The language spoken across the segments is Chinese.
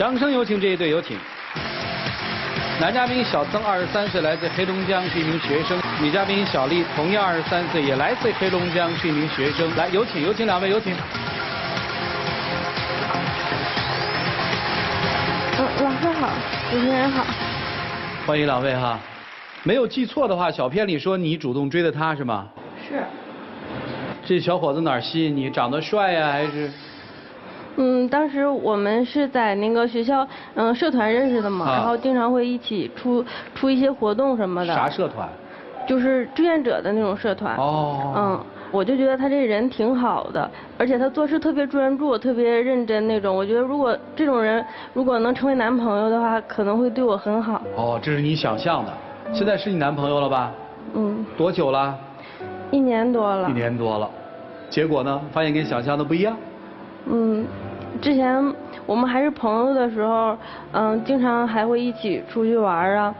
掌声有请这一对，有请。男嘉宾小曾23岁，来自黑龙江，是一名学生；女嘉宾小丽同样23岁，也来自黑龙江，是一名学生。来，有请，有请两位，有请。老师好，主持人好。欢迎两位哈。没有记错的话，小片里说你主动追的他是吗？是。这小伙子哪儿吸引你？长得帅呀，还是？当时我们是在那个学校社团认识的嘛，然后经常会一起出一些活动什么的。啥社团？就是志愿者的那种社团。哦。我就觉得他这人挺好的，而且他做事特别专注，特别认真那种。我觉得如果这种人如果能成为男朋友的话，可能会对我很好。哦，这是你想象的。现在是你男朋友了吧？多久了？1年多了。1年多了，结果呢？发现跟想象的不一样。之前我们还是朋友的时候，经常还会一起出去玩啊。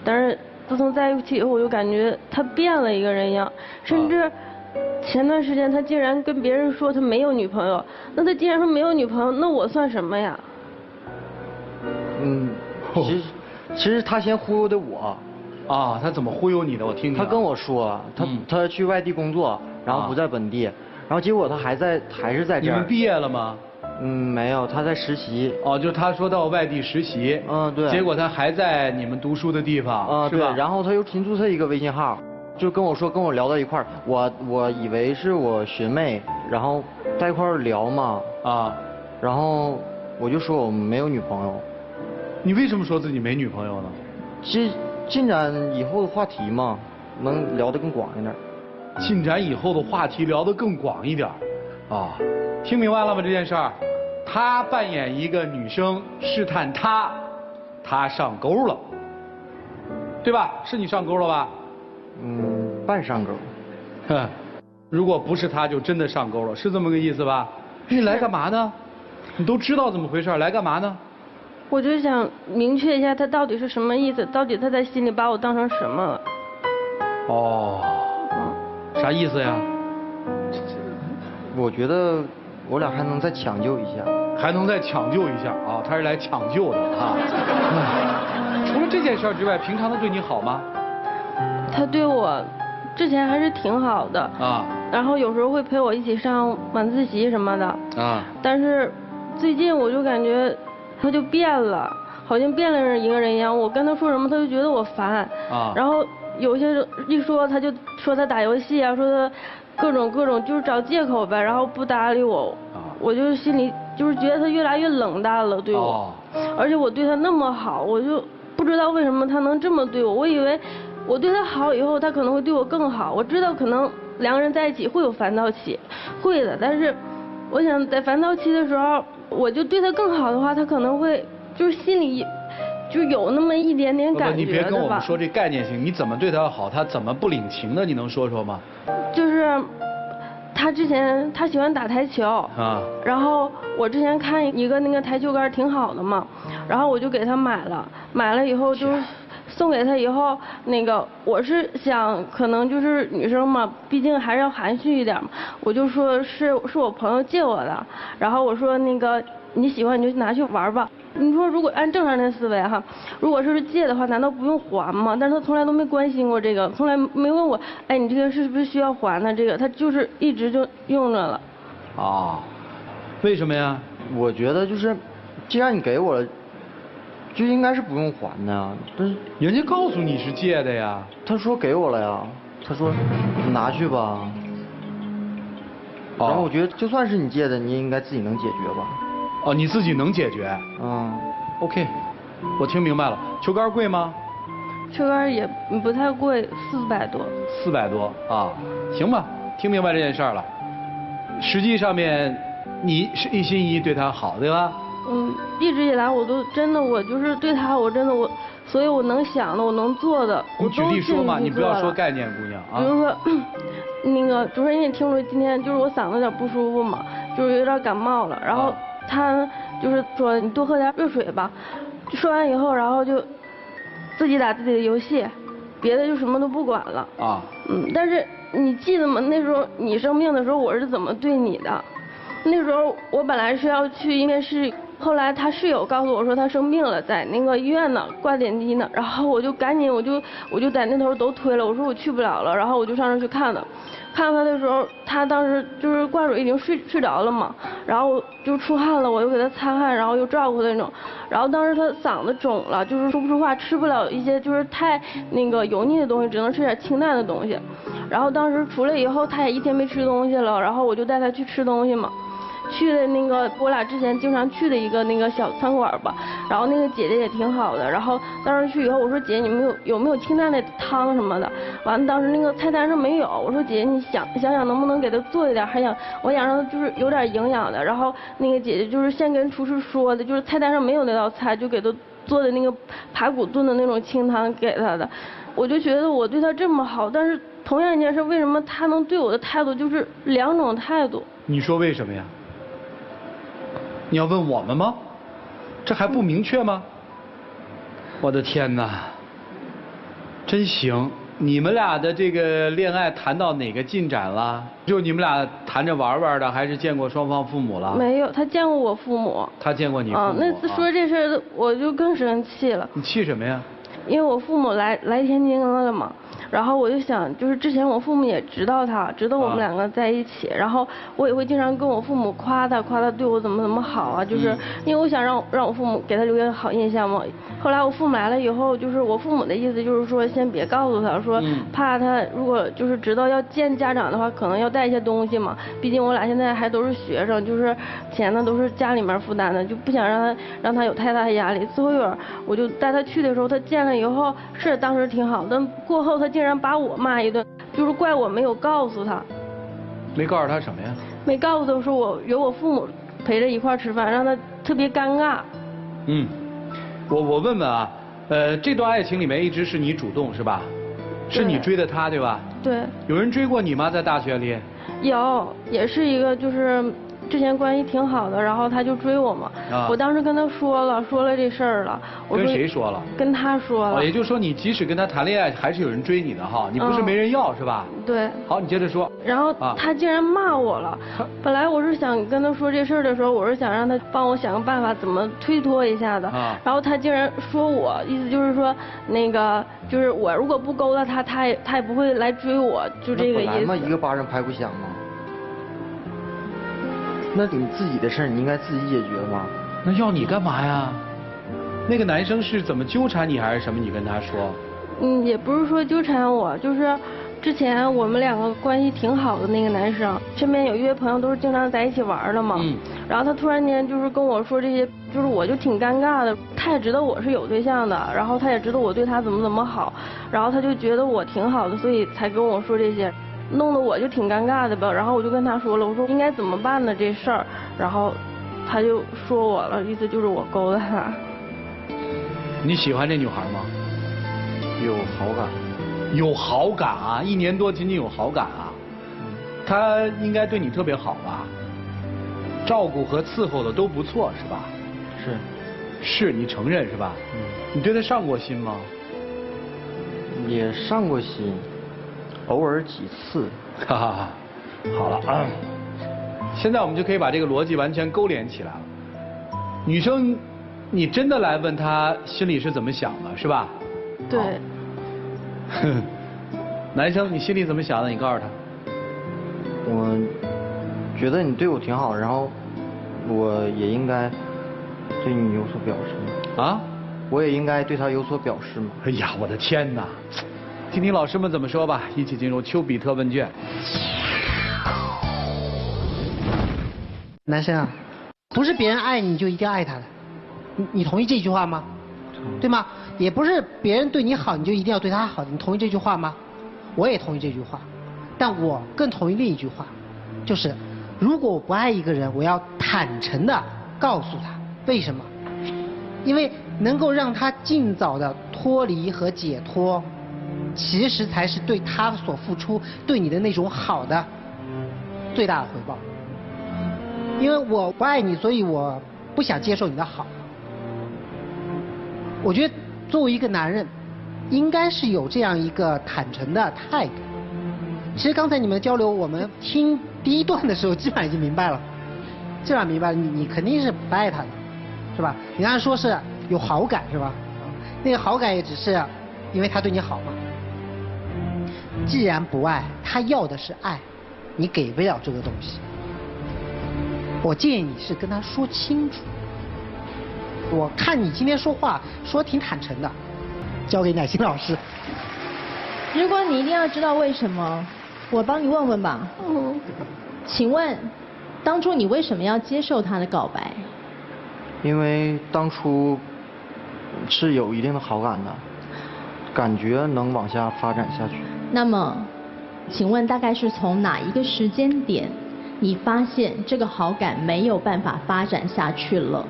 但是自从在一起以后，我就感觉他变了一个人一样，甚至前段时间他竟然跟别人说他没有女朋友。那他既然说没有女朋友，那我算什么呀？其实他先忽悠的我。他怎么忽悠你的？我听听。他跟我说，他去外地工作，然后不在本地，然后结果他还是在这儿。你们毕业了吗？没有，他在实习。就他说到外地实习。对。结果他还在你们读书的地方。是吧？对。然后他又新注册一个微信号，就跟我说，跟我聊到一块儿，我以为是我学妹，然后在一块儿聊嘛。然后我就说我没有女朋友。你为什么说自己没女朋友呢？进展以后的话题嘛，能聊得更广一点。进展以后的话题聊得更广一点。听明白了吗？这件事儿，他扮演一个女生试探他上钩了，对吧？是你上钩了吧？半上钩。如果不是他，就真的上钩了，是这么个意思吧？你来干嘛呢？你都知道怎么回事，来干嘛呢？我就想明确一下他到底是什么意思，到底他在心里把我当成什么了。啥意思呀？我觉得我俩还能再抢救一下。还能再抢救一下啊？他是来抢救的啊。除了这件事之外，平常他对你好吗？他对我之前还是挺好的。然后有时候会陪我一起上晚自习什么的。但是最近我就感觉他就变了，好像变了一个人一样。我跟他说什么，他就觉得我烦。然后有些一说，他就说他打游戏啊，说他各种就是找借口呗，然后不搭理我。我就心里就是觉得他越来越冷淡了对我。而且我对他那么好，我就不知道为什么他能这么对我。我以为我对他好以后，他可能会对我更好。我知道可能两个人在一起会有烦躁期，会的。但是我想在烦躁期的时候，我就对他更好的话，他可能会就是心里就有那么一点点感觉。你别跟我们说这概念性，你怎么对他好，他怎么不领情的？你能说说吗？就是他之前他喜欢打台球。然后我之前看一个那个台球杆挺好的嘛，然后我就给他买了以后就是送给他以后，那个我是想可能就是女生嘛，毕竟还是要含蓄一点嘛，我就说是我朋友借我的，然后我说那个你喜欢你就拿去玩吧。你说如果按正常人的思维哈，如果是借的话，难道不用还吗？但是他从来都没关心过这个，从来没问我，哎，你这个是不是需要还呢？这个他就是一直就用着了。为什么呀？我觉得就是，既然你给我了，就应该是不用还的呀。但是人家告诉你是借的呀。他说给我了呀，他说拿去吧。然后我觉得就算是你借的，你也应该自己能解决吧。你自己能解决。OK， 我听明白了。球杆贵吗？球杆也不太贵，400多。400多行吧，听明白这件事了。实际上面你是一心一意对他好，对吧？一直以来我都真的，我就是对他，我真的所以我能想的，我能做的，我都举例说嘛，你不要说概念，姑娘比如说，那个主持人也听说今天就是我嗓子有点不舒服嘛，就是有点感冒了，然后他就是说你多喝点热水吧，说完以后，然后就自己打自己的游戏，别的就什么都不管了。但是你记得吗？那时候你生病的时候，我是怎么对你的？那时候我本来是要去，因为是后来他室友告诉我说他生病了，在那个医院呢，挂点滴呢。然后我就赶紧我就在那头都推了，我说我去不了了。然后我就上那去看他，看他的时候，他当时就是挂水已经睡着了嘛，然后就出汗了，我又给他擦汗，然后又照顾他那种。然后当时他嗓子肿了，就是说不出话，吃不了一些就是太那个油腻的东西，只能吃点清淡的东西。然后当时出来以后，他也一天没吃东西了，然后我就带他去吃东西嘛。去的那个我俩之前经常去的一个那个小餐馆吧，然后那个姐姐也挺好的，然后当时去以后我说姐你有没有清淡的汤什么的，完了当时那个菜单上没有，我说姐姐你想想能不能给她做一点，我想让她就是有点营养的，然后那个姐姐就是先跟厨师说的，就是菜单上没有那道菜，就给她做的那个排骨炖的那种清汤给她的，我就觉得我对她这么好，但是同样一件事为什么她能对我的态度就是两种态度？你说为什么呀？你要问我们吗？这还不明确吗？我的天哪，真行！你们俩的这个恋爱谈到哪个进展了？就你们俩谈着玩玩的，还是见过双方父母了？没有，他见过我父母。他见过你父母。那次说这事我就更生气了。你气什么呀？因为我父母来天津了嘛。然后我就想，就是之前我父母也知道我们两个在一起，然后我也会经常跟我父母夸他对我怎么好啊，就是因为我想让我父母给他留下好印象嘛。后来我父母来了以后，就是我父母的意思就是说，先别告诉他，说怕他如果就是知道要见家长的话，可能要带一些东西嘛。毕竟我俩现在还都是学生，就是钱呢都是家里面负担的，就不想让他有太大的压力。最后一会儿我就带他去的时候，他见了以后是当时挺好，但过后他竟然把我骂一顿，就是怪我没有告诉他。没告诉他什么呀？没告诉他说我有我父母陪着一块吃饭，让他特别尴尬。我问问啊，这段爱情里面一直是你主动是吧？是你追的他对吧？对。有人追过你吗？在大学里？有，也是一个就是之前关系挺好的，然后他就追我嘛。我当时跟他说了这事儿了。跟谁说了？跟他说了。也就是说你即使跟他谈恋爱，还是有人追你的哈，你不是没人要是吧？对。好，你接着说。然后他竟然骂我了。本来我是想跟他说这事儿的时候，我是想让他帮我想个办法，怎么推脱一下的。然后他竟然说我，意思就是说那个就是我如果不勾搭他，他也不会来追我，就这个意思。本来嘛，一个巴掌拍不响嘛。那你自己的事儿，你应该自己解决嘛。那要你干嘛呀？那个男生是怎么纠缠你还是什么？你跟他说？也不是说纠缠我，就是之前我们两个关系挺好的那个男生，身边有一些朋友都是经常在一起玩的嘛。然后他突然间就是跟我说这些，就是我就挺尴尬的。他也知道我是有对象的，然后他也知道我对他怎么好，然后他就觉得我挺好的，所以才跟我说这些。弄得我就挺尴尬的吧，然后我就跟他说了，我说应该怎么办呢这事儿，然后他就说我了，意思就是我勾搭他。你喜欢这女孩吗？有好感。有好感啊！1年多仅仅有好感啊？她应该对你特别好吧？照顾和伺候的都不错是吧？是，你承认是吧？你对她上过心吗？也上过心。偶尔几次，哈哈，好了啊，现在我们就可以把这个逻辑完全勾连起来了。女生，你真的来问她心里是怎么想的，是吧？对。男生，你心里怎么想的？你告诉他。我觉得你对我挺好，然后我也应该对你有所表示嘛。啊？我也应该对他有所表示嘛。哎呀，我的天哪！听听老师们怎么说吧，一起进入丘比特问卷。男生啊，不是别人爱你就一定要爱他的，你同意这句话吗？对吗？也不是别人对你好你就一定要对他好，你同意这句话吗？我也同意这句话，但我更同意另一句话，就是如果我不爱一个人，我要坦诚的告诉他，为什么？因为能够让他尽早的脱离和解脱。其实才是对他所付出对你的那种好的最大的回报。因为我不爱你，所以我不想接受你的好。我觉得作为一个男人，应该是有这样一个坦诚的态度。其实刚才你们交流，我们听第一段的时候，基本上已经明白了，你肯定是不爱他的。是吧？你刚才说是有好感是吧？那个好感也只是因为他对你好嘛。既然不爱，他要的是爱，你给不了这个东西。我建议你是跟他说清楚。我看你今天说话说挺坦诚的，交给乃馨老师。如果你一定要知道为什么，我帮你问问吧。请问，当初你为什么要接受他的告白？因为当初是有一定的好感的，感觉能往下发展下去。那么，请问大概是从哪一个时间点，你发现这个好感没有办法发展下去了？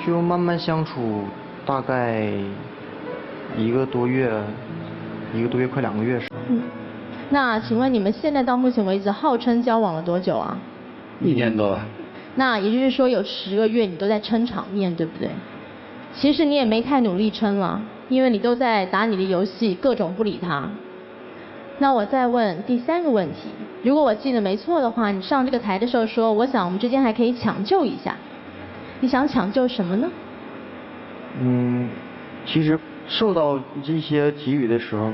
就慢慢相处，大概1个多月快2个月时。那请问你们现在到目前为止号称交往了多久啊？1年多了。那也就是说有10个月你都在撑场面，对不对？其实你也没太努力撑了，因为你都在打你的游戏，各种不理他。那我再问第3个问题，如果我记得没错的话，你上这个台的时候说，我想我们之间还可以抢救一下。你想抢救什么呢？其实受到这些给予的时候，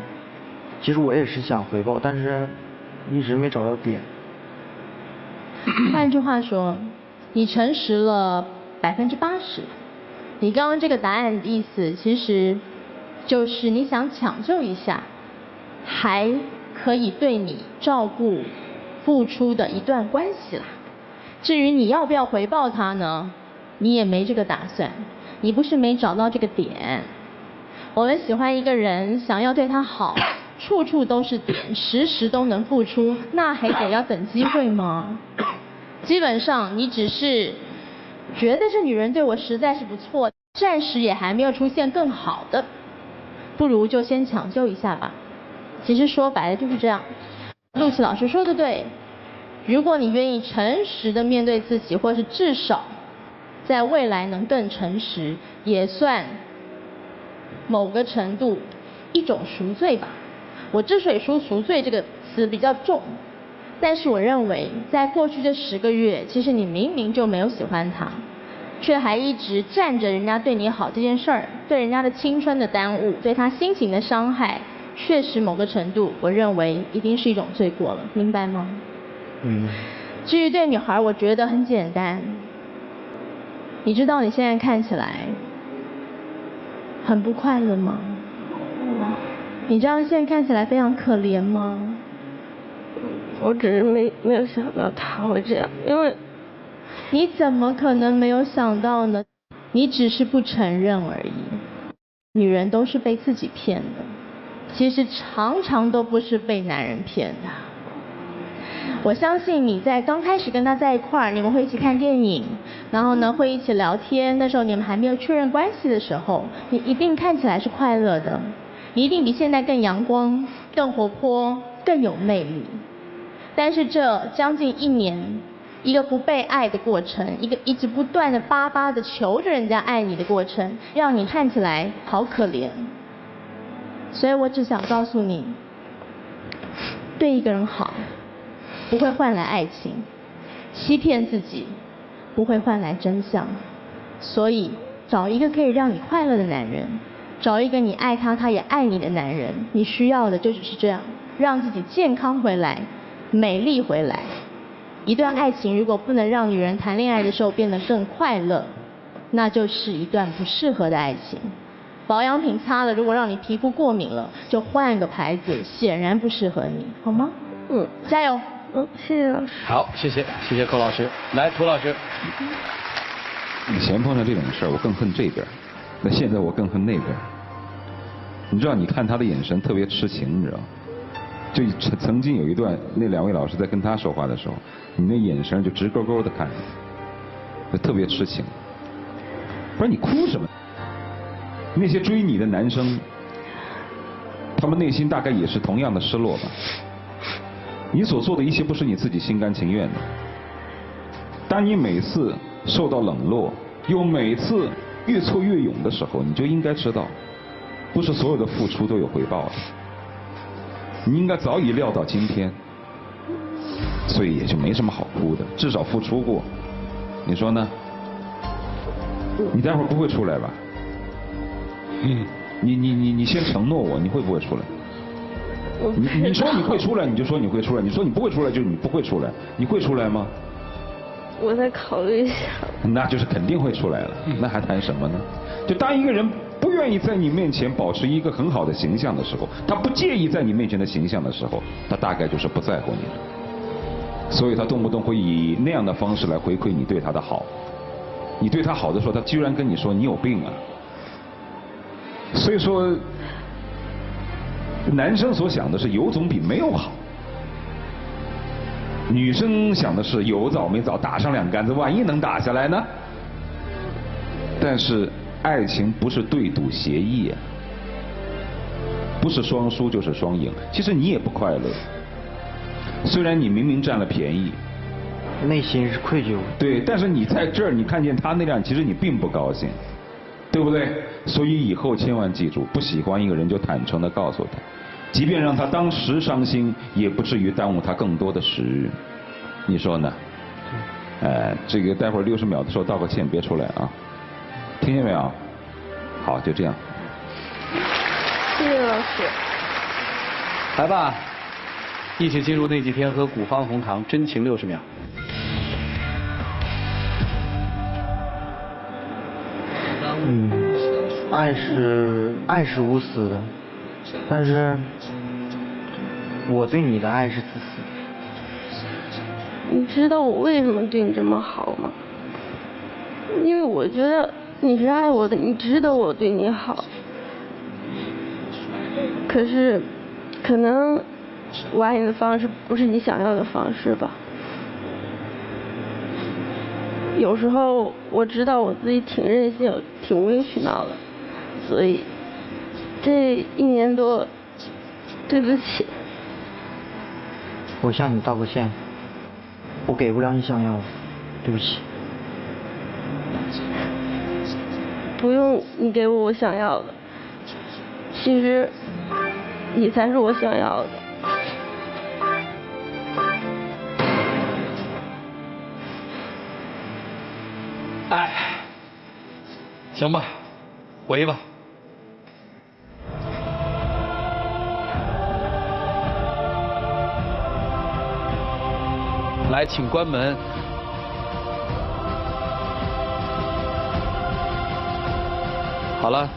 其实我也是想回报，但是一直没找到点。换句话说，你诚实了80%。你刚刚这个答案的意思，其实就是你想抢救一下，还可以对你照顾、付出的一段关系啦。至于你要不要回报他呢？你也没这个打算，你不是没找到这个点。我们喜欢一个人，想要对他好，处处都是点，时时都能付出，那还得要等机会吗？基本上你只是觉得这女人对我实在是不错，暂时也还没有出现更好的，不如就先抢救一下吧。其实说白了就是这样。陆琪老师说的对，如果你愿意诚实的面对自己，或是至少在未来能更诚实，也算某个程度一种赎罪吧。我之所以说赎罪这个词比较重，但是我认为在过去这10个月，其实你明明就没有喜欢他，却还一直占着人家对你好这件事儿，对人家的青春的耽误，对他心情的伤害，确实某个程度我认为一定是一种罪过了，明白吗？至于对女孩，我觉得很简单。你知道你现在看起来很不快乐吗？你知道现在看起来非常可怜吗？我只是没有想到他会这样，因为你怎么可能没有想到呢？你只是不承认而已。女人都是被自己骗的，其实常常都不是被男人骗的。我相信你在刚开始跟他在一块儿，你们会一起看电影，然后呢会一起聊天，那时候你们还没有确认关系的时候，你一定看起来是快乐的，你一定比现在更阳光、更活泼、更有魅力。但是这将近1年，一个不被爱的过程，一个一直不断的巴巴的求着人家爱你的过程，让你看起来好可怜。所以我只想告诉你，对一个人好不会换来爱情，欺骗自己不会换来真相。所以找一个可以让你快乐的男人，找一个你爱他他也爱你的男人，你需要的就只是这样，让自己健康回来，美丽回来。一段爱情如果不能让女人谈恋爱的时候变得更快乐，那就是一段不适合的爱情。保养品擦了，如果让你皮肤过敏了，就换个牌子，显然不适合你，好吗？加油。谢谢老师。好，谢谢寇老师。来，涂老师。以前碰到这种事儿，我更恨这边，那现在我更恨那边。你知道，你看他的眼神特别痴情，你知道吗？就曾经有一段，那2位老师在跟他说话的时候，你那眼神就直勾勾的看着，就特别痴情。不是你哭什么？那些追你的男生，他们内心大概也是同样的失落吧。你所做的一切不是你自己心甘情愿的。当你每次受到冷落，又每次越挫越勇的时候，你就应该知道，不是所有的付出都有回报的。你应该早已料到今天，所以也就没什么好哭的，至少付出过，你说呢？你待会儿不会出来吧？你先承诺我，你会不会出来？你说你会出来，你就说你会出来；你说你不会出来，就你不会出来。你会出来吗？我再考虑一下。那就是肯定会出来了，那还谈什么呢？就当一个人不愿意在你面前保持一个很好的形象的时候，他不介意在你面前的形象的时候，他大概就是不在乎你了。所以他动不动会以那样的方式来回馈你对他的好。你对他好的时候，他居然跟你说你有病啊！所以说，男生所想的是有总比没有好，女生想的是有早没早，打上两竿子，万一能打下来呢？但是爱情不是对赌协议啊，不是双输就是双赢。其实你也不快乐，虽然你明明占了便宜，内心是愧疚。对，但是你在这儿，你看见他那样，其实你并不高兴，对不对？所以以后千万记住，不喜欢一个人就坦诚地告诉他，即便让他当时伤心，也不至于耽误他更多的时日。你说呢？这个待会儿60秒的时候道个歉，别出来啊，听见没有？好，就这样。谢谢老师。来吧，一起进入那几天和古方红糖真情60秒。爱是无私的，但是我对你的爱是自私的。你知道我为什么对你这么好吗？因为我觉得你是爱我的，你值得我对你好。可是，可能我爱你的方式不是你想要的方式吧。有时候我知道我自己挺任性，挺无理取闹的，所以这1年多，对不起。我向你道个歉，我给不了你想要的，对不起。不用你给我想要的，其实你才是我想要的。哎，行吧，回吧。来，请关门。好了。